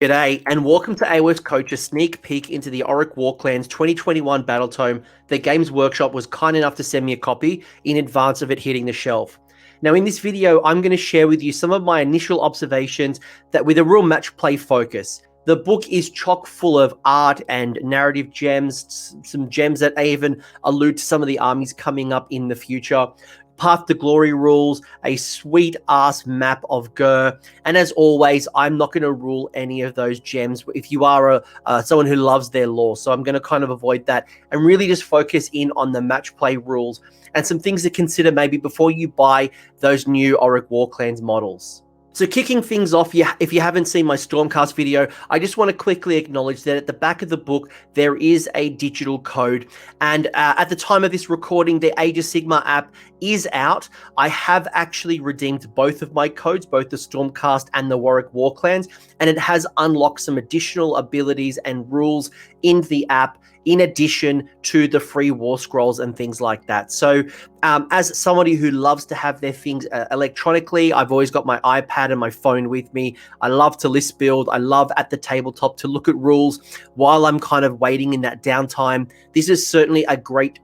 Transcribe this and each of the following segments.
G'day, and welcome to AOS Coach, a sneak peek into the Orruk Warclans 2021 Battletome. The Games Workshop was kind enough to send me a copy in advance of it hitting the shelf. Now, in this video, I'm going to share with you some of my initial observations that with a real match play focus. The book is chock full of art and narrative gems, some gems that even allude to some of the armies coming up in the future. Path to Glory rules, a sweet-ass map of Gur, and as always, I'm not going to rule any of those gems if you are someone who loves their lore, so I'm going to kind of avoid that and really just focus in on the match play rules and some things to consider maybe before you buy those new Orruk Warclans models. So kicking things off, if you haven't seen my Stormcast video, I just want to quickly acknowledge that at the back of the book, there is a digital code. And at the time of this recording, the Age of Sigmar app is out. I have actually redeemed both of my codes, both the Stormcast and the Orruk Warclans, and it has unlocked some additional abilities and rules in the app, in addition to the free war scrolls and things like that. So as somebody who loves to have their things electronically, I've always got my iPad and my phone with me. I love to list build. I love at the tabletop to look at rules while I'm kind of waiting in that downtime. This is certainly a great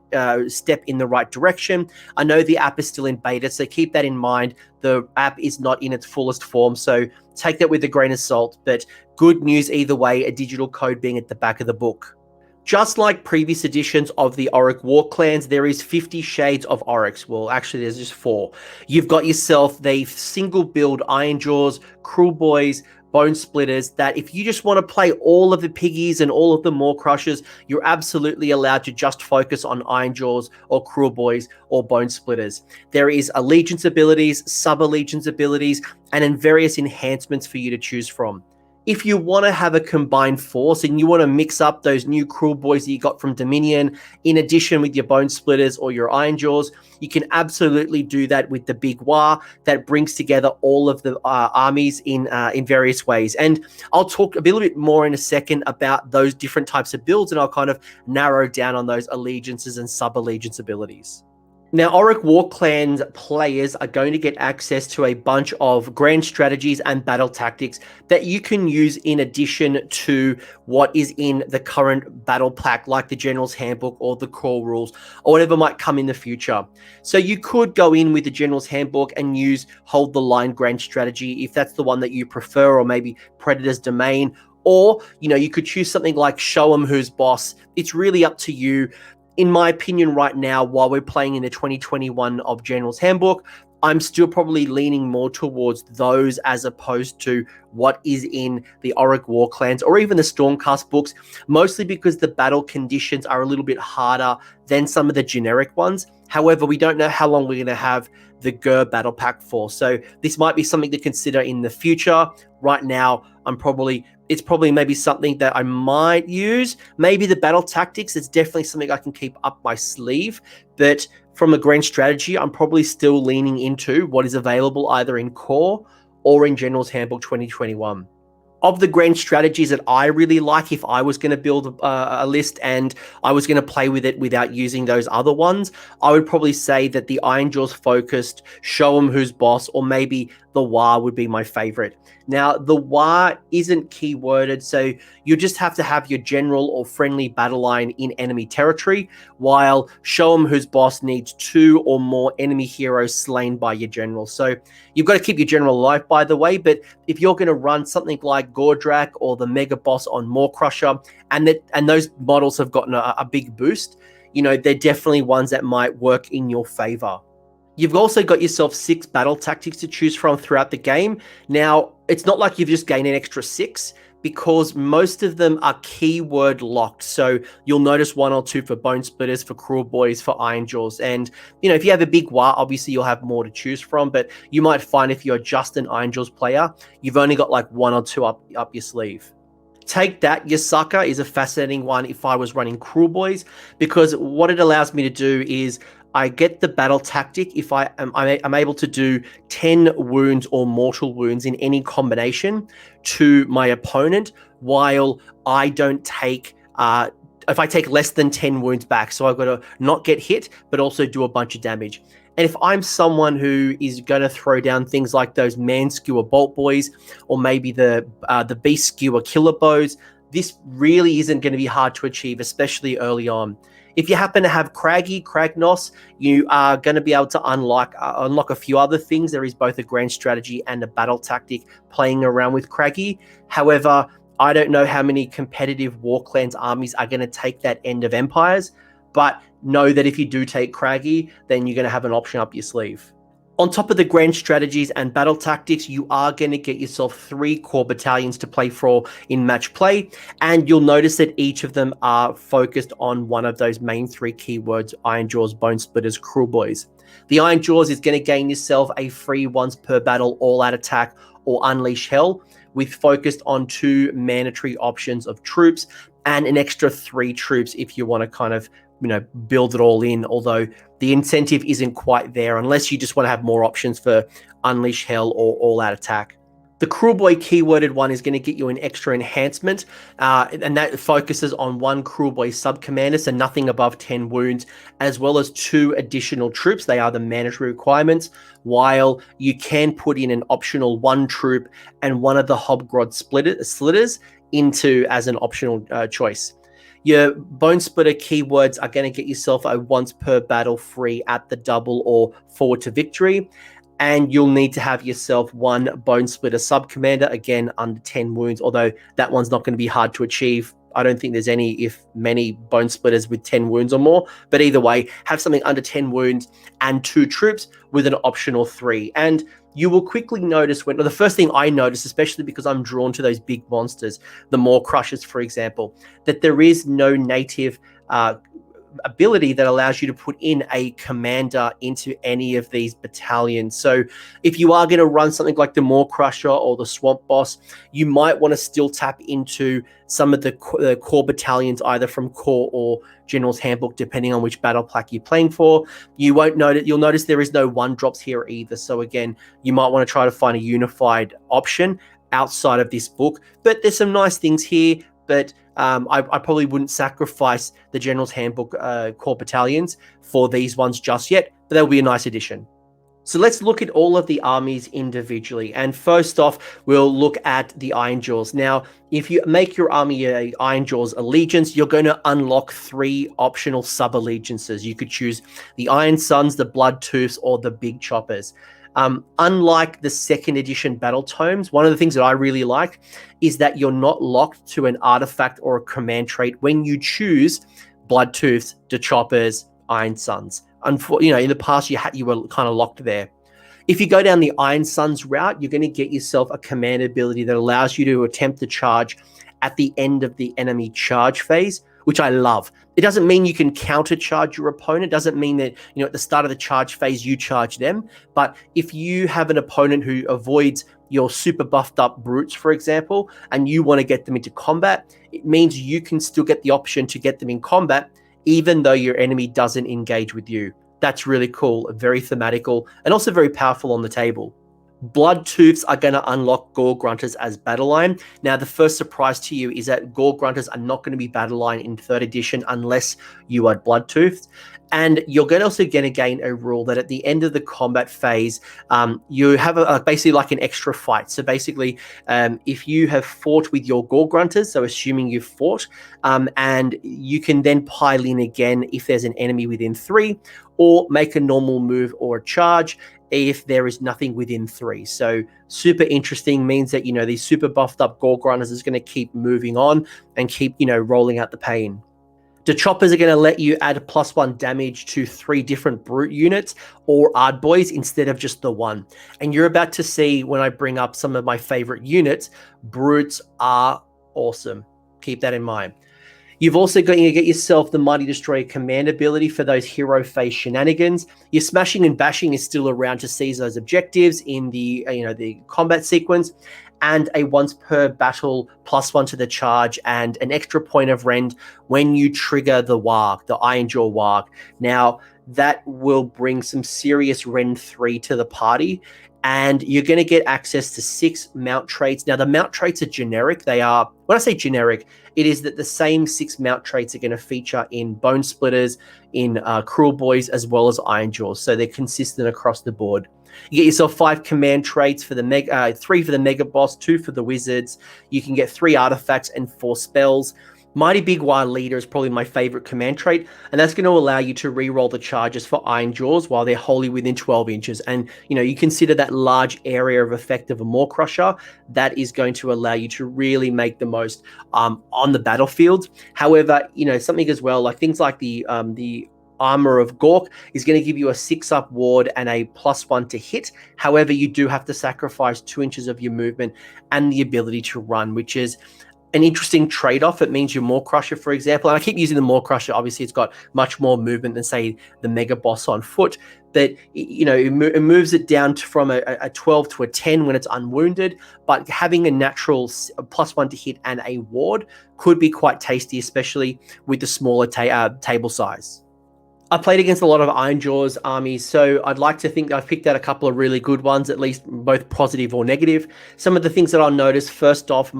step in the right direction. I know the app is still in beta, so keep that in mind. The app is not in its fullest form, so take that with a grain of salt, but good news either way, a digital code being at the back of the book. Just like previous editions of the Orruk Warclans, there is 50 shades of Orruks. Well, actually, there's just 4. You've got yourself the single build Ironjawz, Kruleboyz, Bonesplitterz, that if you just want to play all of the piggies and all of the Maw Crushers, you're absolutely allowed to just focus on Ironjawz or Kruleboyz or Bonesplitterz. There is allegiance abilities, sub-allegiance abilities, and then various enhancements for you to choose from. If you want to have a combined force and you want to mix up those new Kruleboyz that you got from Dominion, in addition with your Bonesplitterz or your Ironjawz, you can absolutely do that with the big Waaagh that brings together all of the armies in various ways. And I'll talk a little bit more in a second about those different types of builds, and I'll kind of narrow down on those allegiances and sub-allegiance abilities. Now, Orruk Warclans players are going to get access to a bunch of grand strategies and battle tactics that you can use in addition to what is in the current battle pack, like the General's Handbook or the Core Rules, or whatever might come in the future. So you could go in with the General's Handbook and use Hold the Line grand strategy if that's the one that you prefer, or maybe Predator's Domain, or, you know, you could choose something like Show 'em Who's Boss. It's really up to you. In my opinion right now, while we're playing in the 2021 of General's Handbook, I'm still probably leaning more towards those as opposed to what is in the Orruk Warclans or even the Stormcast books, mostly because the battle conditions are a little bit harder than some of the generic ones. However, we don't know how long we're going to have the Gur battle pack for, so this might be something to consider in the future. Right now, it's probably maybe something that I might use. Maybe the battle tactics, it's definitely something I can keep up my sleeve, but from a grand strategy, I'm probably still leaning into what is available either in Core or in General's Handbook 2021. Of the grand strategies that I really like, if I was going to build a list and I was going to play with it without using those other ones, I would probably say that the Ironjawz focused, Show 'em Who's Boss, or maybe the Waaagh would be my favorite. Now, the Waaagh isn't keyworded, so you just have to have your general or friendly battle line in enemy territory, while Show 'em Who's Boss needs 2 or more enemy heroes slain by your general. So you've got to keep your general alive, by the way, but if you're going to run something like Gordrak or the Mega Boss on Maw Crusher, and those models have gotten a big boost, you know, they're definitely ones that might work in your favor. You've also got yourself 6 battle tactics to choose from throughout the game. Now, it's not like you've just gained an extra 6, because most of them are keyword locked. So you'll notice 1 or 2 for Bonesplitterz, for Kruleboyz, for Ironjawz. And, you know, if you have a big Waaagh, obviously you'll have more to choose from, but you might find if you're just an Ironjawz player, you've only got like 1 or 2 up your sleeve. Take That, Your Sucker is a fascinating one if I was running Kruleboyz, because what it allows me to do is I get the battle tactic if I'm able to do 10 wounds or mortal wounds in any combination to my opponent, while I don't take if I take less than 10 wounds back. So I've got to not get hit, but also do a bunch of damage. And if I'm someone who is going to throw down things like those man skewer bolt boys, or maybe the beast skewer killer bows, this really isn't going to be hard to achieve, especially early on. If you happen to have Kragnos, you are going to be able to unlock a few other things. There is both a grand strategy and a battle tactic playing around with Craggy. However, I don't know how many competitive Warclans armies are going to take that End of Empires, but know that if you do take Craggy, then you're going to have an option up your sleeve. On top of the grand strategies and battle tactics, you are going to get yourself 3 core battalions to play for in match play, and you'll notice that each of them are focused on one of those main 3 keywords: Ironjawz, Bonesplitterz, Kruleboyz. The Ironjawz is going to gain yourself a free once per battle all-out attack or Unleash Hell, with focused on 2 mandatory options of troops and an extra 3 troops if you want to kind of, build it all in, although the incentive isn't quite there unless you just want to have more options for Unleash Hell or all-out attack. The Kruleboy keyworded one is going to get you an extra enhancement, and that focuses on 1 Kruleboy sub-commander, so nothing above 10 wounds, as well as 2 additional troops. They are the mandatory requirements, while you can put in an optional 1 troop and 1 of the Hobgrod Slitters into as an optional choice. Your Bone Splitter keywords are going to get yourself a once per battle free at the double or forward to victory. And you'll need to have yourself 1 Bone Splitter sub-commander, again, under 10 wounds, although that one's not going to be hard to achieve. I don't think there's any, if many, Bone Splitters with 10 wounds or more. But either way, have something under 10 wounds and 2 troops with an optional 3. And you will quickly notice the first thing I notice, especially because I'm drawn to those big monsters, the Maw Crushers, for example, that there is no native ability that allows you to put in a commander into any of these battalions. So if you are going to run something like the Maw Crusher or the Swamp Boss, you might want to still tap into some of the core battalions, either from core or General's Handbook, depending on which battle pack you're playing for. You'll notice there is no 1-drops here either. So again, you might want to try to find a unified option outside of this book. But there's some nice things here, but I probably wouldn't sacrifice the General's Handbook core battalions for these ones just yet, but they'll be a nice addition. So let's look at all of the armies individually. And first off, we'll look at the Ironjawz. Now, if you make your army a Ironjawz Allegiance, you're going to unlock 3 optional sub-allegiances. You could choose the Iron Sons, the Bloodtooths, or the Big Choppers. Unlike the 2nd edition Battletomes, one of the things that I really like is that you're not locked to an artifact or a command trait when you choose Bloodtooths, the Choppers, Iron Sons. In the past you were kind of locked there. If you go down the Iron Sons route, you're going to get yourself a command ability that allows you to attempt to charge at the end of the enemy charge phase, which I love. It doesn't mean you can counter charge your opponent. It doesn't mean that, at the start of the charge phase, you charge them. But if you have an opponent who avoids your super buffed up brutes, for example, and you want to get them into combat, it means you can still get the option to get them in combat, even though your enemy doesn't engage with you. That's really cool, very thematical, and also very powerful on the table. Bloodtooths are going to unlock Gore Grunters as battle line. Now, the first surprise to you is that Gore Grunters are not going to be battle line in 3rd edition unless you are Bloodtooths. And you're also going to gain a rule that at the end of the combat phase, you have basically like an extra fight. So basically, if you have fought with your Gore Grunters, so assuming you've fought, and you can then pile in again if there's an enemy within 3, or make a normal move or a charge if there is nothing within 3. So super interesting, means that, these super buffed up Gore Grunters is going to keep moving on and keep, rolling out the pain. The Choppers are going to let you add +1 damage to 3 different Brute units or Ardboys instead of just the 1. And you're about to see when I bring up some of my favorite units, Brutes are awesome. Keep that in mind. You've also got to get yourself the Mighty Destroyer command ability for those hero phase shenanigans. Your smashing and bashing is still around to seize those objectives in the the combat sequence, and a once per battle +1 to the charge and an extra point of rend when you trigger the Waaagh, the Ironjawz Waaagh. Now, that will bring some serious rend 3 to the party. and you're going to get access to 6 mount traits. Now, the mount traits are generic. They are, when I say generic, it is that the same 6 mount traits are going to feature in Bonesplitterz, in Kruleboyz, as well as Ironjawz. So they're consistent across the board. You get yourself 5 command traits for the 3 for the Mega Boss, 2 for the Wizards. You can get 3 artifacts and 4 spells. Mighty Big Waaagh Leader is probably my favorite command trait, and that's going to allow you to re-roll the charges for Ironjawz while they're wholly within 12 inches. And, you know, you consider that large area of effect of a Maw Crusher, that is going to allow you to really make the most on the battlefield. However, you know, something as well, like things like the Armor of Gork is going to give you a 6-up ward and a +1 to hit. However, you do have to sacrifice 2 inches of your movement and the ability to run, which is an interesting trade-off. It means your Maw Crusher, for example, and I keep using the Maw Crusher, obviously it's got much more movement than, say, the Mega Boss on foot, but, you know, it moves it down from a 12 to a 10 when it's unwounded, but having a natural +1 to hit and a ward could be quite tasty, especially with the smaller table size. I played against a lot of Ironjawz armies, so I'd like to think I've picked out a couple of really good ones, at least both positive or negative. Some of the things that I'll notice, first off,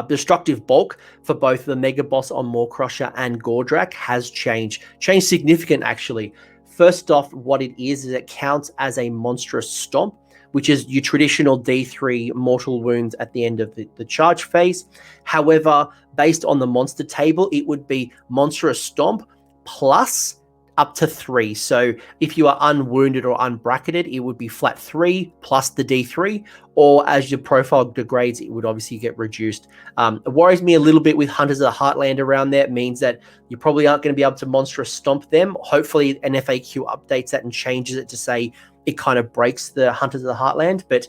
destructive bulk for both the Mega Boss on Maw Crusher and Gordrakk has changed significant, actually. First off, what it is it counts as a monstrous stomp, which is your traditional D3 mortal wounds at the end of the charge phase. However, based on the monster table, it would be monstrous stomp plus up to 3. So if you are unwounded or unbracketed, it would be flat 3 plus the D3, or as your profile degrades, it would obviously get reduced. It worries me a little bit with Hunters of the Heartland around there. It means that you probably aren't going to be able to monstrous stomp them. Hopefully an FAQ updates that and changes it to say it kind of breaks the Hunters of the Heartland, but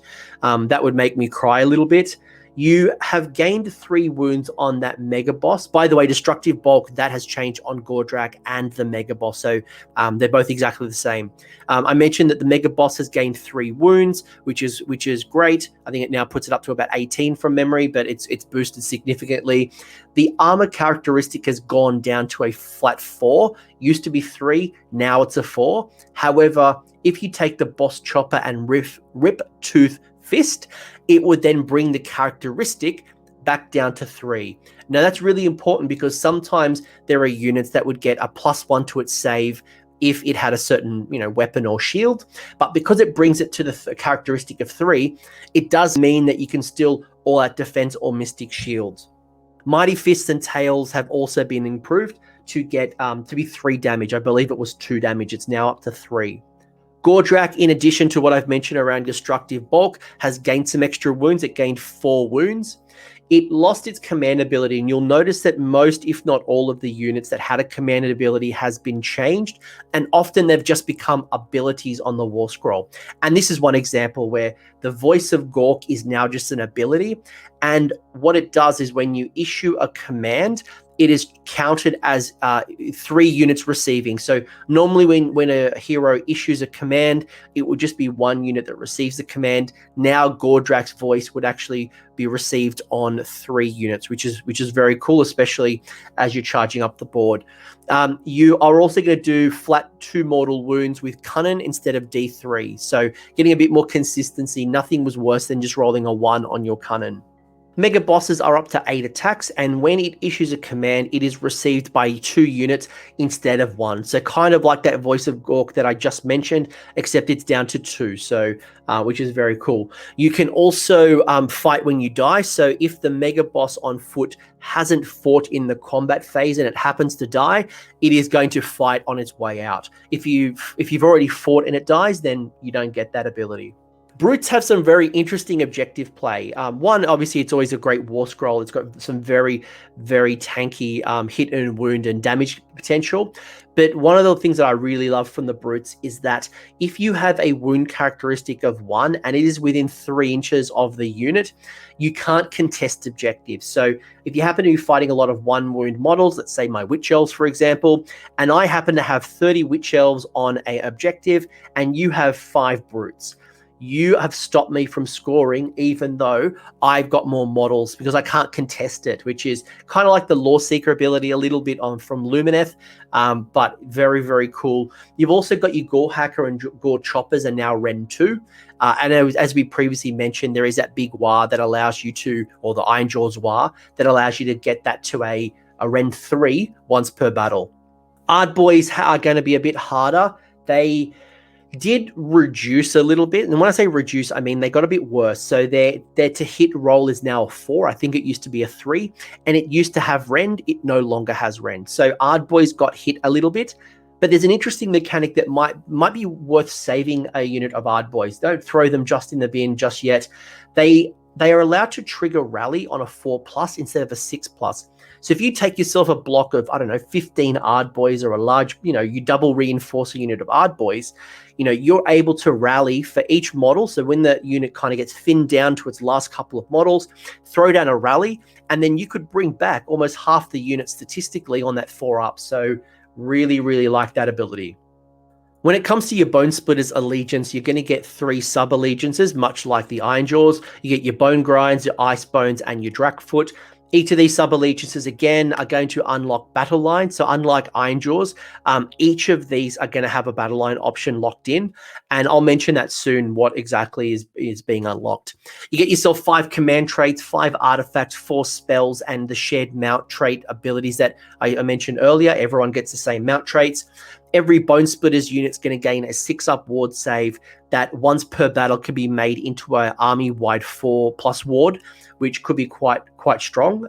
that would make me cry a little bit. You have gained 3 wounds on that Mega Boss. By the way, destructive bulk, that has changed on Gordrakk and the Mega Boss, so they're both exactly the same. I mentioned that the Mega Boss has gained 3 wounds, which is great. I think it now puts it up to about 18 from memory, but it's boosted significantly. The armor characteristic has gone down to a flat 4. Used to be 3, now it's a 4. However, if you take the Boss Chopper and Rip Tooth Fist, it would then bring the characteristic back down to 3. Now that's really important because sometimes there are units that would get a +1 to its save if it had a certain, you know, weapon or shield, but because it brings it to the characteristic of 3, it does mean that you can still all out defense or mystic shields. Mighty Fists and Tails have also been improved to get to be 3 damage. I believe it was 2 damage. It's now up to 3. Gordrakk, in addition to what I've mentioned around destructive bulk, has gained some extra wounds. It gained 4 wounds. It lost its command ability, and you'll notice that most, if not all, of the units that had a command ability has been changed, and often they've just become abilities on the War Scroll. And this is one example where the Voice of Gork is now just an ability, and what it does is when you issue a command, it is counted as 3 units receiving. So normally when a hero issues a command, it would just be 1 unit that receives the command. Now Gordrakk's voice would actually be received on 3 units, which is very cool, especially as you're charging up the board. You are also going to do flat 2 mortal wounds with Cunnin instead of D3. So getting a bit more consistency. Nothing was worse than just rolling a 1 on your Cunnin. Mega Bosses are up to 8 attacks, and when it issues a command, it is received by 2 units instead of 1. So kind of like that Voice of Gork that I just mentioned, except it's down to 2, so which is very cool. You can also fight when you die, so if the Mega Boss on foot hasn't fought in the combat phase and it happens to die, it is going to fight on its way out. If you've already fought and it dies, then you don't get that ability. Brutes have some very interesting objective play. One, obviously, it's always a great War Scroll. It's got some very, very tanky hit and wound and damage potential. But one of the things that I really love from the Brutes is that if you have a wound characteristic of 1 and it is within 3 inches of the unit, you can't contest objectives. So if you happen to be fighting a lot of 1 wound models, let's say my Witch Elves, for example, and I happen to have 30 Witch Elves on an objective and you have 5 Brutes, you have stopped me from scoring, even though I've got more models, because I can't contest it, which is kind of like the Law Seeker ability a little bit from Lumineth, but very, very cool. You've also got your Gore Hacker and Gore Choppers are now Ren 2. And as we previously mentioned, there is that big Waaagh that allows you to, or the Ironjawz Waaagh, that allows you to get that to a Ren 3 once per battle. Ardboys are going to be a bit harder. They did reduce a little bit, and when I say reduce, I mean they got a bit worse. So their to hit roll is now a 4. I think it used to be a 3, and it used to have rend. It no longer has rend. So Ardboys got hit a little bit, but there's an interesting mechanic that might be worth saving a unit of Ardboys. Don't throw them just in the bin just yet. They are allowed to trigger rally on a 4+ instead of a 6+. So if you take yourself a block of, I don't know, 15 Ardboys or a large, you double reinforce a unit of Ardboys, you're able to rally for each model. So when the unit kind of gets thinned down to its last couple of models, throw down a rally, and then you could bring back almost half the unit statistically on that 4+. So really, really like that ability. When it comes to your Bonesplitterz Allegiance, you're going to get 3 sub-allegiances, much like the Ironjawz. You get your Bone Grinds, your Ice Bones, and your Drakfoot. Each of these sub-allegiances, again, are going to unlock battle line. So unlike Ironjawz, each of these are going to have a battle line option locked in. And I'll mention that soon, what exactly is being unlocked. You get yourself 5 command traits, 5 artifacts, 4 spells, and the shared mount trait abilities that I mentioned earlier. Everyone gets the same mount traits. Every Bonesplitterz unit's going to gain a 6+ ward save that once per battle can be made into an army-wide 4+ ward, which could be quite strong.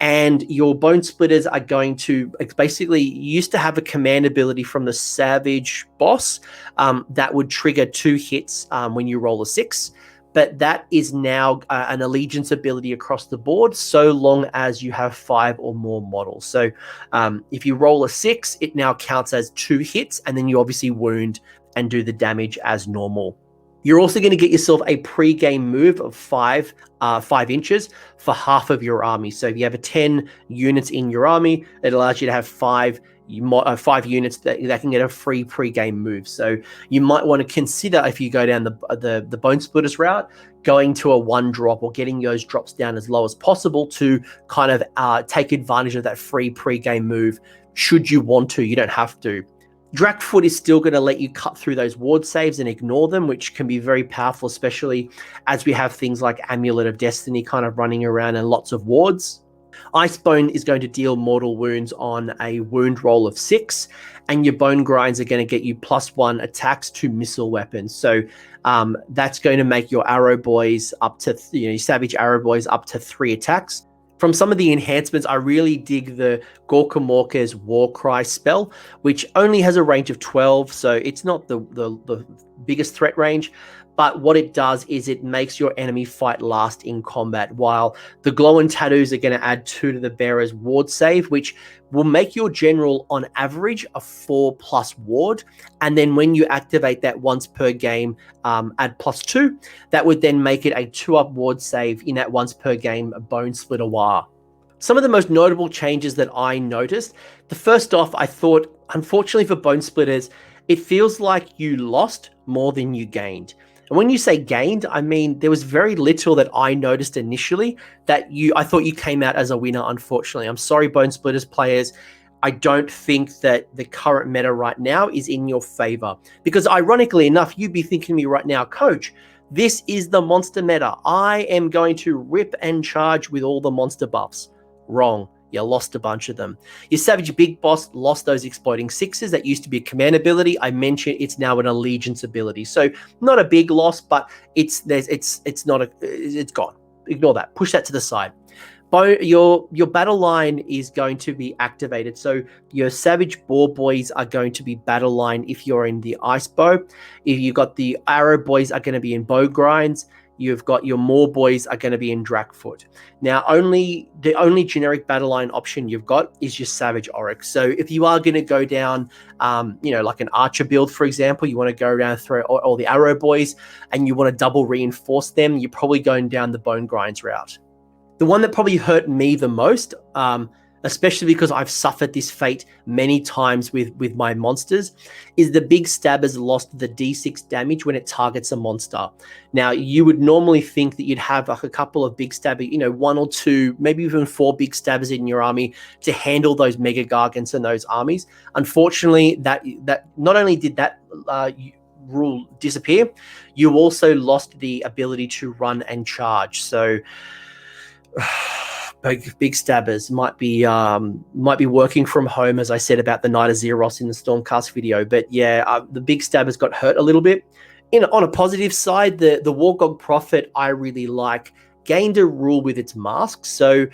And your Bonesplitterz are going to basically used to have a command ability from the Savage boss that would trigger 2 hits when you roll a 6. But that is now an allegiance ability across the board, so long as you have 5 or more models. So if you roll a 6, it now counts as 2 hits, and then you obviously wound and do the damage as normal. You're also going to get yourself a pre-game move of 5 inches for half of your army. So if you have 10 units in your army, it allows you to have 5 units that can get a free pre-game move. So you might want to consider, if you go down the Bonesplitterz route, going to a 1-drop or getting those drops down as low as possible to kind of take advantage of that free pre-game move. Should you want to, you don't have to. Drakfoot is still going to let you cut through those ward saves and ignore them, which can be very powerful, especially as we have things like Amulet of Destiny kind of running around and lots of wards. Icebone is going to deal mortal wounds on a wound roll of 6, and your Bone Grinds are going to get you +1 attacks to missile weapons. So that's going to make your Arrow Boys up to, your Savage Arrow Boys up to 3 attacks. From some of the enhancements, I really dig the Gorkamorka's Warcry spell, which only has a range of 12, so it's not the biggest threat range. But what it does is it makes your enemy fight last in combat, while the Glow and Tattoos are going to add 2 to the bearer's ward save, which will make your general on average a 4+ ward. And then when you activate that once per game, add +2, that would then make it a 2+ ward save in that once per game Bonesplitterz Waaagh. Some of the most notable changes that I noticed, the first off, I thought, unfortunately for Bonesplitterz, it feels like you lost more than you gained. And when you say gained, I mean, there was very little that I noticed initially that I thought you came out as a winner, unfortunately. I'm sorry, Bonesplitterz players. I don't think that the current meta right now is in your favor. Because ironically enough, you'd be thinking to me right now, Coach, this is the monster meta. I am going to rip and charge with all the monster buffs. Wrong. You lost a bunch of them. Your Savage Big Boss lost those Exploding Sixes. That used to be a command ability. I mentioned it's now an allegiance ability. So not a big loss, but it's gone. Ignore that. Push that to the side. Your battle line is going to be activated. So your Savage Boar Boys are going to be battle line if you're in the Ice Bow. If you got the Arrow Boys are going to be in Bow Grinds. You've got your Maw Boys are going to be in Drakfoot. Now, the only generic battle line option you've got is your Savage Orruk. So if you are going to go down, like an Archer build, for example, you want to go around through all the Arrow Boys and you want to double reinforce them, you're probably going down the Bone Grinds route. The one that probably hurt me the most, especially because I've suffered this fate many times with my monsters, is the big stabbers lost the d6 damage when it targets a monster. Now, you would normally think that you'd have like a couple of big stabbers, you know, 1 or 2, maybe even 4 big stabbers in your army to handle those mega gargants and those armies. Unfortunately, that not only did that rule disappear, you also lost the ability to run and charge. So big stabbers might be working from home, as I said about the Knight of Zeros in the Stormcast video. But yeah, the big stabbers got hurt a little bit. On a positive side, the Wargog Prophet I really like gained a rule with its mask. So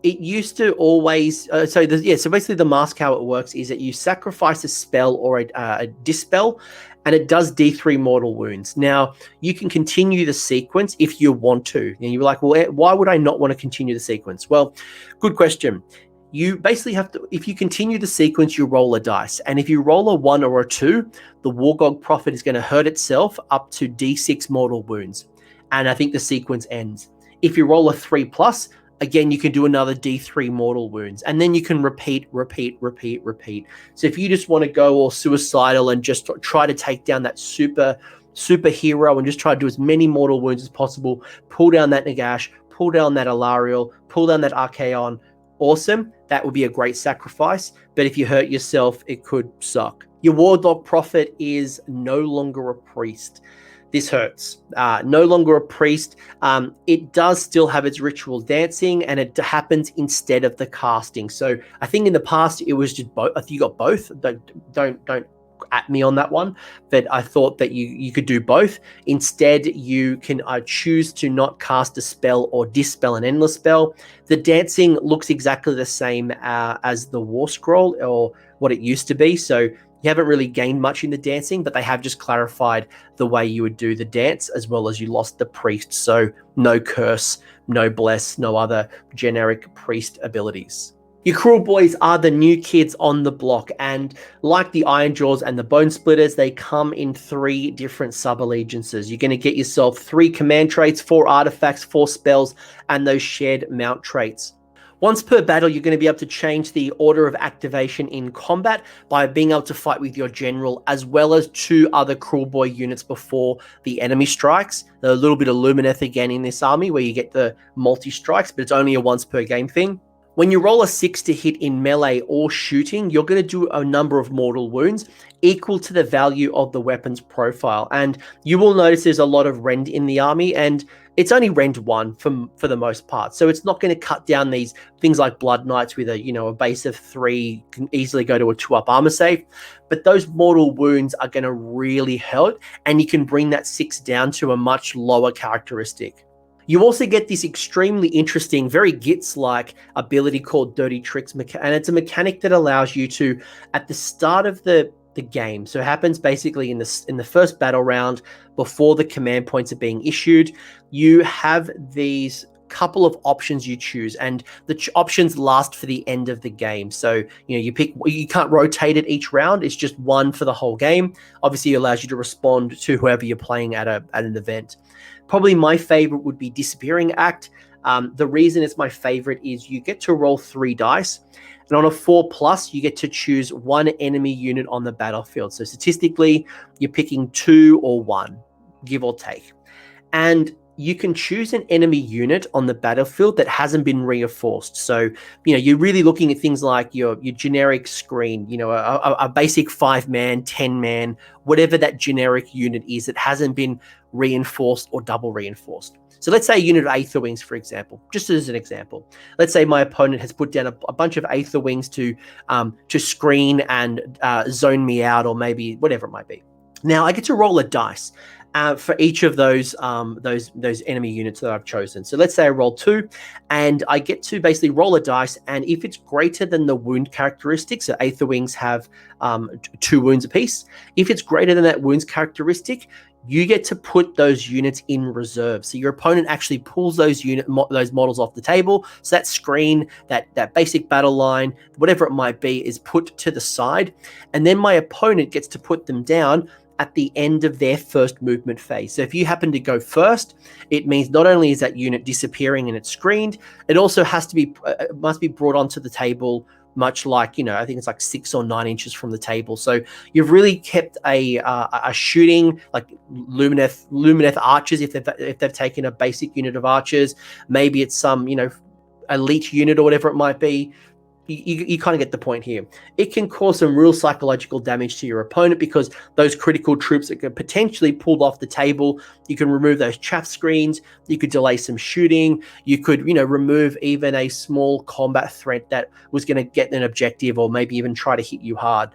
it used to always so basically the mask, how it works is that you sacrifice a spell or a dispel, and it does D3 mortal wounds. Now, you can continue the sequence if you want to. And you're like, well, why would I not want to continue the sequence? Well, good question. You basically have to, if you continue the sequence, you roll a dice. And if you roll a 1 or a 2, the Wargog Prophet is going to hurt itself up to D6 mortal wounds. And I think the sequence ends. If you roll a 3+, again, you can do another D3 mortal wounds, and then you can repeat. So if you just want to go all suicidal and just try to take down that superhero and just try to do as many mortal wounds as possible, pull down that Nagash, pull down that Alariel, pull down that Archaon, awesome. That would be a great sacrifice. But if you hurt yourself, it could suck. Your Wargog Prophet is no longer a priest. This hurts. No longer a priest. It does still have its ritual dancing, and it happens instead of the casting. So I think in the past it was just both. I think you got both. Don't at me on that one. But I thought that you could do both. Instead, you can choose to not cast a spell or dispel an endless spell. The dancing looks exactly the same as the War Scroll, or what it used to be. So you haven't really gained much in the dancing, but they have just clarified the way you would do the dance, as well as you lost the priest. So no curse, no bless, no other generic priest abilities. Your Kruleboyz are the new kids on the block, and like the Ironjawz and the Bonesplitterz, they come in 3 different sub-allegiances. You're going to get yourself 3 command traits, 4 artifacts, 4 spells, and those shared mount traits. Once per battle, you're going to be able to change the order of activation in combat by being able to fight with your general, as well as 2 other Kruleboy units before the enemy strikes. There's a little bit of Lumineth again in this army, where you get the multi-strikes, but it's only a once per game thing. When you roll a 6 to hit in melee or shooting, you're going to do a number of mortal wounds equal to the value of the weapon's profile. And you will notice there's a lot of rend in the army, and it's only rend 1 for the most part. So it's not going to cut down these things like Blood Knights with a base of 3, can easily go to a 2-up armor save. But those mortal wounds are going to really hurt, and you can bring that 6 down to a much lower characteristic. You also get this extremely interesting, very Gits-like ability called Dirty Tricks, and it's a mechanic that allows you to, at the start of the game, so it happens basically in the first battle round before the command points are being issued, you have these couple of options you choose, and the options last for the end of the game. So you pick, you can't rotate it each round, it's just one for the whole game. Obviously it allows you to respond to whoever you're playing at an event. Probably my favorite would be Disappearing Act. The reason it's my favorite is you get to roll 3 dice, and on a 4+, you get to choose 1 enemy unit on the battlefield. So statistically, you're picking 2 or 1, give or take. And you can choose an enemy unit on the battlefield that hasn't been reinforced. So, you're really looking at things like your generic screen, a basic 5-man, 10-man, whatever that generic unit is that hasn't been reinforced or double reinforced. So let's say a unit of Aether Wings, for example, just as an example. Let's say my opponent has put down a bunch of Aether Wings to screen and zone me out, or maybe whatever it might be. Now I get to roll a dice for each of those enemy units that I've chosen. So let's say I roll 2, and I get to basically roll a dice, and if it's greater than the wound characteristic, so Aether Wings have 2 wounds apiece, if it's greater than that wounds characteristic, you get to put those units in reserve. So your opponent actually pulls those models off the table. So that screen, that basic battle line, whatever it might be, is put to the side. And then my opponent gets to put them down at the end of their first movement phase. So if you happen to go first, it means not only is that unit disappearing and it's screened, it also has to be must be brought onto the table, much like, you know, I think it's like 6 or 9 inches from the table. So you've really kept a shooting, like Lumineth archers, if they've taken a basic unit of archers, maybe it's some, you know, elite unit or whatever it might be. You kind of get the point here. It can cause some real psychological damage to your opponent because those critical troops that get potentially pulled off the table, you can remove those chaff screens, you could delay some shooting, you could, you know, remove even a small combat threat that was going to get an objective or maybe even try to hit you hard.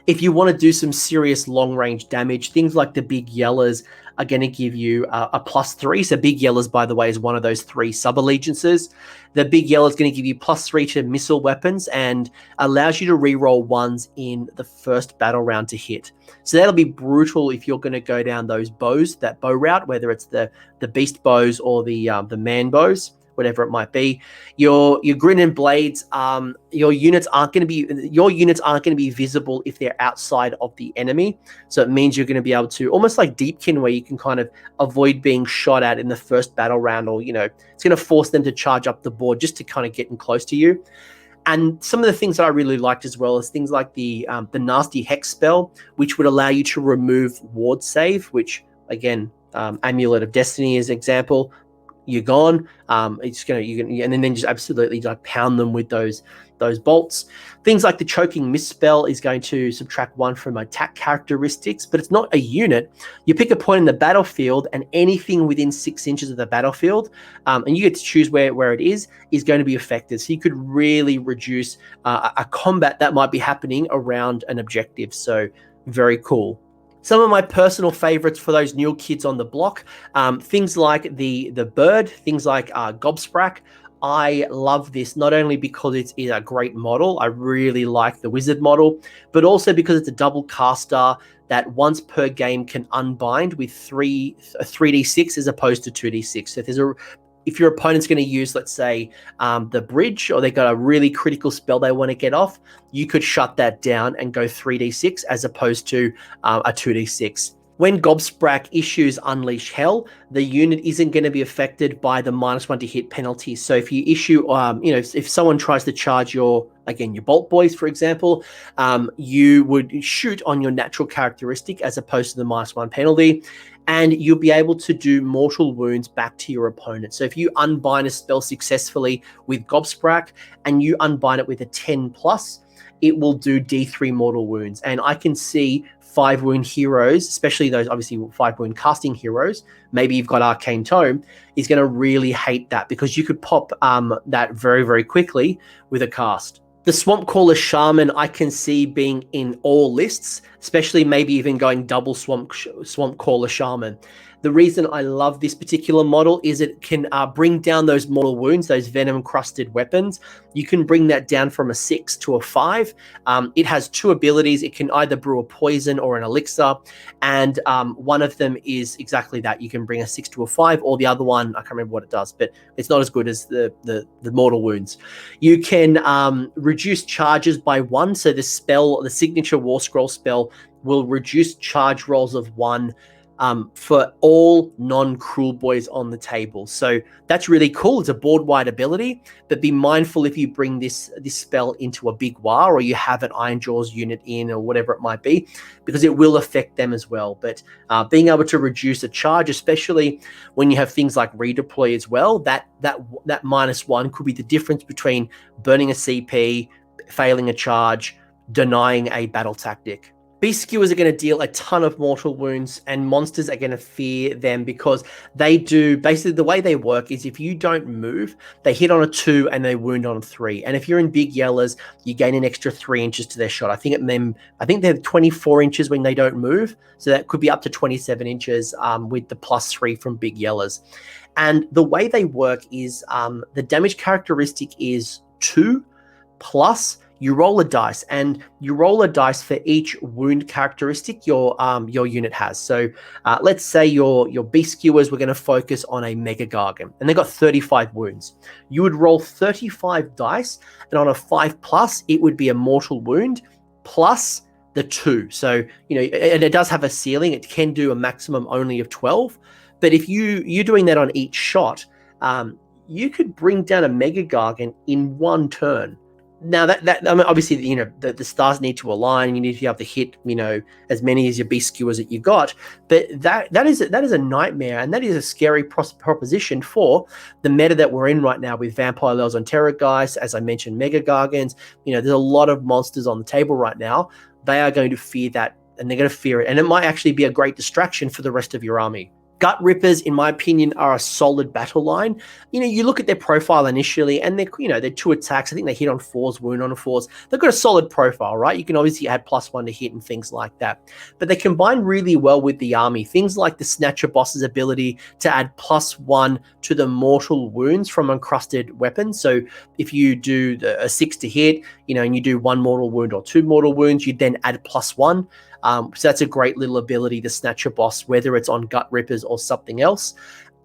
If you want to do some serious long-range damage, things like the Big Yellers are going to give you a +3. So Big Yellers, by the way, is one of those 3 sub-allegiances. The Big Yeller is going to give you +3 to missile weapons and allows you to reroll 1s in the first battle round to hit. So that'll be brutal if you're going to go down those bows, that bow route, whether it's the beast bows or the man bows, whatever it might be. Your grin and blades, your units aren't going to be visible if they're outside of the enemy. So it means you're going to be able to, almost like Deepkin, where you can kind of avoid being shot at in the first battle round, or, you know, it's going to force them to charge up the board just to kind of get in close to you. And some of the things that I really liked as well is things like the nasty hex spell, which would allow you to remove ward save, which again, Amulet of Destiny is an example. You're gone. It's gonna and then just absolutely like pound them with those bolts. Things like the choking misspell is going to subtract 1 from attack characteristics, but it's not a unit. You pick a point in the battlefield, and anything within 6 inches of the battlefield, and you get to choose where it is going to be affected. So you could really reduce a combat that might be happening around an objective. So very cool. Some of my personal favorites for those new kids on the block, things like the bird, things like Gobsprak. I love this not only because it's a great model, I really like the wizard model, but also because it's a double caster that once per game can unbind with 3d6 as opposed to 2d6. So if your opponent's going to use, let's say, the bridge, or they got a really critical spell they want to get off, you could shut that down and go 3d6 as opposed to a 2d6. When Gobsprak issues Unleash Hell, the unit isn't going to be affected by the -1 to hit penalty. So if you issue, you know, if someone tries to charge your Bolt Boys, for example, you would shoot on your natural characteristic as opposed to the -1 penalty, and you'll be able to do mortal wounds back to your opponent. So if you unbind a spell successfully with Gobsprak and you unbind it with a 10+, it will do D3 mortal wounds. And I can see 5 wound heroes, especially those obviously 5 wound casting heroes, maybe you've got Arcane Tome, is going to really hate that because you could pop that very, very quickly with a cast. The Swamp Caller Shaman I can see being in all lists, especially maybe even going double Swamp Caller Shaman. The reason I love this particular model is it can bring down those mortal wounds, those venom-crusted weapons. You can bring that down from a 6 to a 5. It has 2 abilities. It can either brew a poison or an elixir, and one of them is exactly that. You can bring a 6 to a 5, or the other one, I can't remember what it does, but it's not as good as the mortal wounds. You can reduce charges by 1, so the signature War Scroll spell will reduce charge rolls of 1 for all non-Kruleboyz on the table. So that's really cool. It's a board-wide ability, but be mindful if you bring this spell into a big Waaagh, or you have an Ironjawz unit in, or whatever it might be, because it will affect them as well. But being able to reduce a charge, especially when you have things like redeploy as well, that -1 could be the difference between burning a CP, failing a charge, denying a battle tactic. Beast Skewers are going to deal a ton of mortal wounds, and monsters are going to fear them because they do, basically the way they work is if you don't move, they hit on a 2 and they wound on a 3. And if you're in Big Yellers, you gain an extra 3 inches to their shot. I think they're 24 inches when they don't move, so that could be up to 27 inches with the +3 from Big Yellers. And the way they work is the damage characteristic is 2 plus you roll a dice, and you roll a dice for each wound characteristic your unit has. So let's say your Beast Skewers were going to focus on a Mega Gargant, and they got 35 wounds. You would roll 35 dice, and on a 5+, it would be a mortal wound plus the 2. So, and it does have a ceiling. It can do a maximum only of 12. But if you're doing that on each shot, you could bring down a Mega Gargant in 1 turn. Now that I mean, obviously, the stars need to align. You need to be able to hit, as many as your beast skewers that you got. But that is a nightmare, and that is a scary proposition for the meta that we're in right now with Vampire Lords on Terrorgeist. As I mentioned, Mega Gargants. There's a lot of monsters on the table right now. They are going to fear that, and they're going to fear it, and it might actually be a great distraction for the rest of your army. Gut Rippers, in my opinion, are a solid battle line. You look at their profile initially, and they're 2 attacks. I think they hit on 4s, wound on 4s. They've got a solid profile, right? You can obviously add +1 to hit and things like that. But they combine really well with the army. Things like the Snatcher Boss's ability to add +1 to the mortal wounds from encrusted weapons. So if you do a 6 to hit, and you do 1 mortal wound or 2 mortal wounds, you then add +1. So that's a great little ability, the Snatcher Boss, whether it's on Gut Rippers or something else.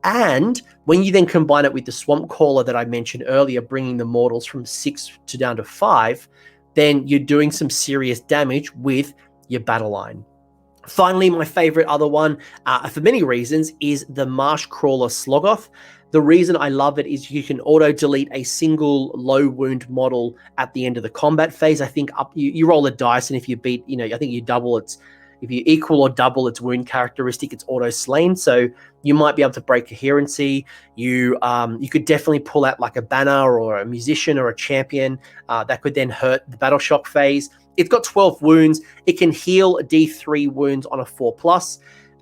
And when you then combine it with the Swamp Caller that I mentioned earlier, bringing the mortals from 6 to down to 5, then you're doing some serious damage with your battle line. Finally, my favorite other one, for many reasons, is the Marsh Crawler Sloggoth. The reason I love it is you can auto-delete a single low wound model at the end of the combat phase. I think you roll a dice, and if you beat, I think you double its, if you equal or double its wound characteristic, it's auto-slain. So you might be able to break coherency. You could definitely pull out like a banner or a musician or a champion that could then hurt the battle shock phase. It's got 12 wounds. It can heal D3 wounds on a 4+.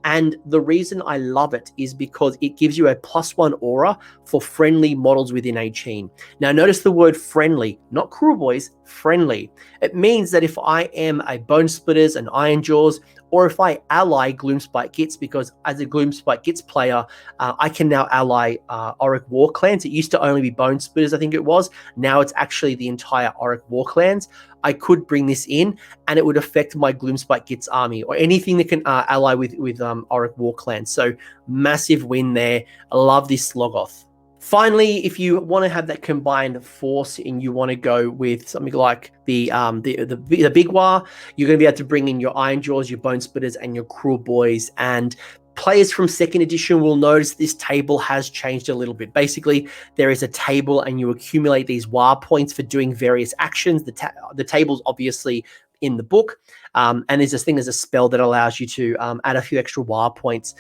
And the reason I love it is because it gives you a +1 aura for friendly models within 18. Now, notice the word friendly, not Kruleboyz, friendly. It means that if I am a Bonesplitterz, an Ironjawz, or if I ally Gloomspite Gitz, because as a Gloomspite Gitz player, I can now ally Orruk Warclans. It used to only be Bonesplitterz, I think it was. Now it's actually the entire Orruk Warclans. I could bring this in, and it would affect my Gloomspite Gitz army, or anything that can ally with Orruk Warclans. So massive win there. I love this Sloggoth. Finally, if you want to have that combined force and you want to go with something like the Big Waaagh, you're going to be able to bring in your Ironjawz, your Bonesplitterz, and your Kruleboyz. And players from 2nd edition will notice this table has changed a little bit. Basically, there is a table, and you accumulate these Waaagh points for doing various actions. The table's obviously in the book, and there's this thing as a spell that allows you to add a few extra Waaagh points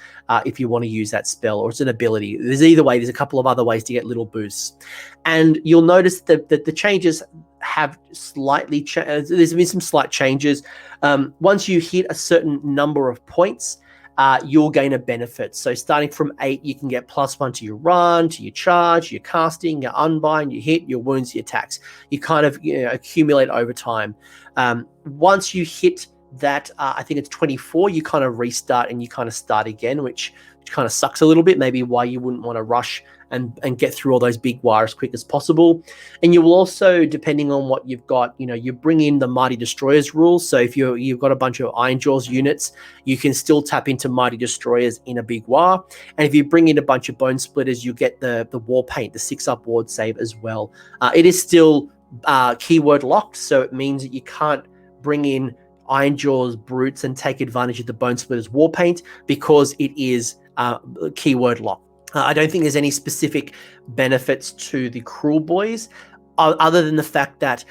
if you want to use that spell, or it's an ability. There's either way. There's a couple of other ways to get little boosts, and you'll notice that the changes have slightly changed. There's been some slight changes. Once you hit a certain number of points, you'll gain a benefit. So starting from 8, you can get +1 to your run, to your charge, your casting, your unbind, your hit, your wounds, your attacks. You kind of accumulate over time. Once you hit that, I think it's 24, you kind of restart and you kind of start again, which kind of sucks a little bit. Maybe why you wouldn't want to rush and get through all those big wires as quick as possible. And you will also, depending on what you've got, you bring in the Mighty Destroyers rules. So if you've got a bunch of Ironjawz units, you can still tap into Mighty Destroyers in a big Waaagh. And if you bring in a bunch of Bonesplitterz, you get the War Paint, the 6-up ward save as well. It is still keyword locked, so it means that you can't bring in Ironjawz brutes and take advantage of the Bonesplitterz War Paint because it is keyword locked. I don't think there's any specific benefits to the Kruleboyz other than the fact that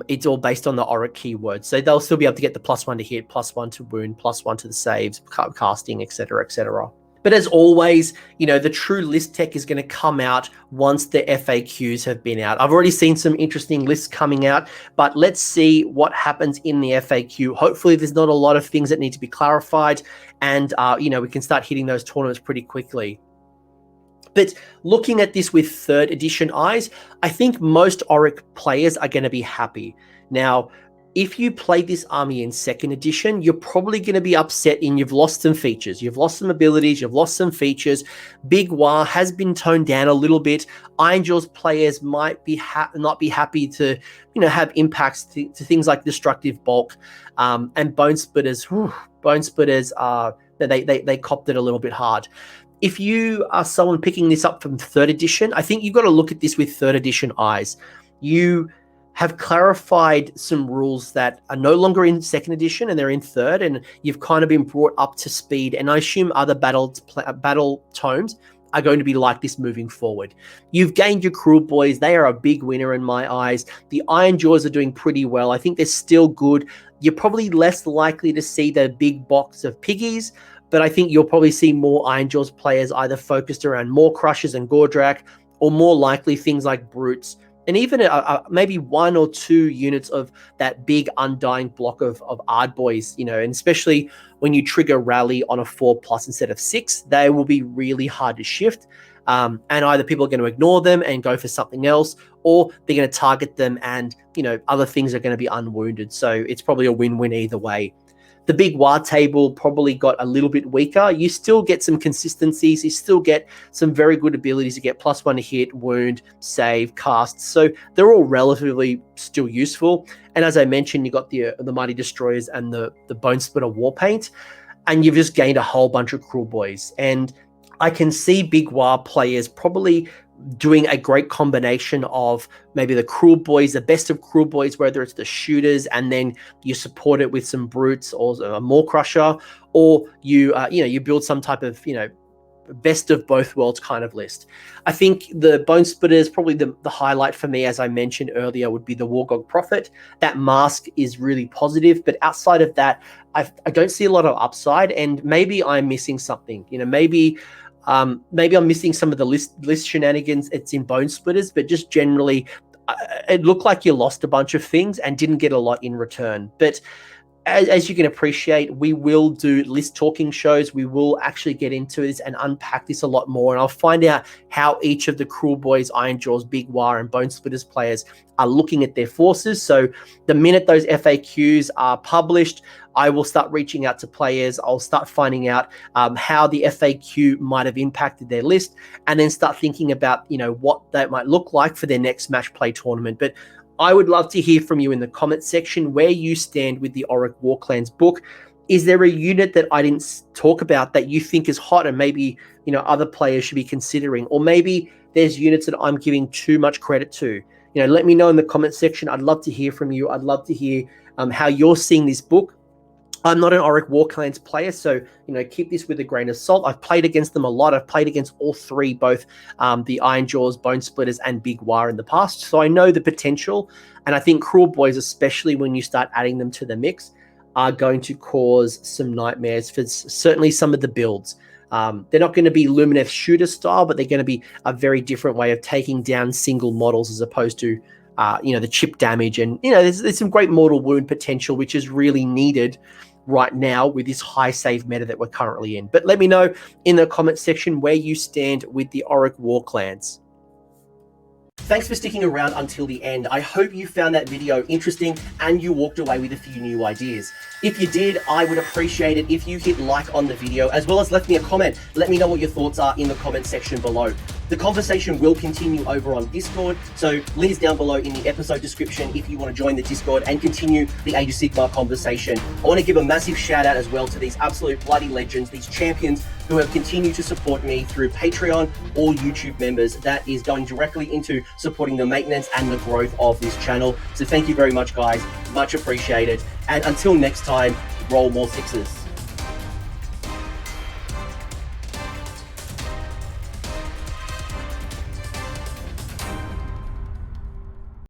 it's all based on the Orruk keyword. So they'll still be able to get the +1 to hit, +1 to wound, +1 to the saves, casting, etc., etc. But as always, the true list tech is going to come out once the FAQs have been out. I've already seen some interesting lists coming out, but let's see what happens in the FAQ. Hopefully there's not a lot of things that need to be clarified, and we can start hitting those tournaments pretty quickly. But looking at this with 3rd edition eyes, I think most Orruk players are going to be happy. Now, if you play this army in 2nd edition, you're probably going to be upset in you've lost some features. You've lost some abilities. You've lost some features. Big Waaagh has been toned down a little bit. Ironjawz players might be not be happy to have impacts to things like Destructive Bulk. And Bonesplitterz are, they copped it a little bit hard. If you are someone picking this up from 3rd edition, I think you've got to look at this with 3rd edition eyes. You have clarified some rules that are no longer in 2nd edition and they're in 3rd, and you've kind of been brought up to speed. And I assume other battle tomes are going to be like this moving forward. You've gained your Kruleboyz. They are a big winner in my eyes. The Ironjawz are doing pretty well. I think they're still good. You're probably less likely to see the big box of piggies, but I think you'll probably see more Ironjawz players either focused around more Crushers and Gordrak, or more likely things like Brutes, and even maybe 1 or 2 units of that big undying block of Ardboys, and especially when you trigger Rally on a 4+ instead of 6, they will be really hard to shift. And either people are going to ignore them and go for something else, or they're going to target them and, other things are going to be unwounded. So it's probably a win-win either way. The big Waaagh table probably got a little bit weaker. You still get some consistencies. You still get some very good abilities to get +1 to hit, wound, save, cast. So they're all relatively still useful. And as I mentioned, you got the Mighty Destroyers and the Bonesplitterz Warpaint, and you've just gained a whole bunch of Kruleboyz. And I can see big Waaagh players probably doing a great combination of maybe the Kruleboyz, the best of Kruleboyz, whether it's the shooters, and then you support it with some Brutes or a Maw Crusher, or you build some type of best of both worlds kind of list. I think the Bonesplitterz, probably the highlight for me, as I mentioned earlier, would be the Wargog Prophet. That mask is really positive, but outside of that, I don't see a lot of upside, and maybe I'm missing something. Maybe I'm missing some of the list shenanigans. It's in Bonesplitterz, but just generally, it looked like you lost a bunch of things and didn't get a lot in return. But as you can appreciate, we will do list talking shows. We will actually get into this and unpack this a lot more. And I'll find out how each of the Kruleboyz, Ironjawz, Big Waaagh, and Bonesplitterz players are looking at their forces. So the minute those FAQs are published, I will start reaching out to players. I'll start finding out how the FAQ might have impacted their list, and then start thinking about, what that might look like for their next match play tournament. But I would love to hear from you in the comment section where you stand with the Orruk Warclans book. Is there a unit that I didn't talk about that you think is hot and maybe, other players should be considering? Or maybe there's units that I'm giving too much credit to. Let me know in the comment section. I'd love to hear from you. I'd love to hear how you're seeing this book. I'm not an Orruk Warclans player, so keep this with a grain of salt. I've played against them a lot. I've played against all three, both the Ironjawz, Bonesplitterz, and Big Waaagh in the past, so I know the potential. And I think Kruleboyz, especially when you start adding them to the mix, are going to cause some nightmares for certainly some of the builds. They're not going to be Lumineth shooter style, but they're going to be a very different way of taking down single models as opposed to the chip damage. And there's some great mortal wound potential, which is really needed right now with this high save meta that we're currently in. But let me know in the comment section where you stand with the Orruk Warclans. Thanks for sticking around until the end. I hope you found that video interesting and you walked away with a few new ideas. If you did, I would appreciate it if you hit like on the video, as well as left me a comment. Let me know what your thoughts are in the comment section below. The conversation will continue over on Discord, so links down below in the episode description if you want to join the Discord and continue the Age of Sigmar conversation. I want to give a massive shout out as well to these absolute bloody legends, these champions who have continued to support me through Patreon or YouTube members. That is going directly into supporting the maintenance and the growth of this channel. So thank you very much, guys. Much appreciated. And until next time, roll more sixes.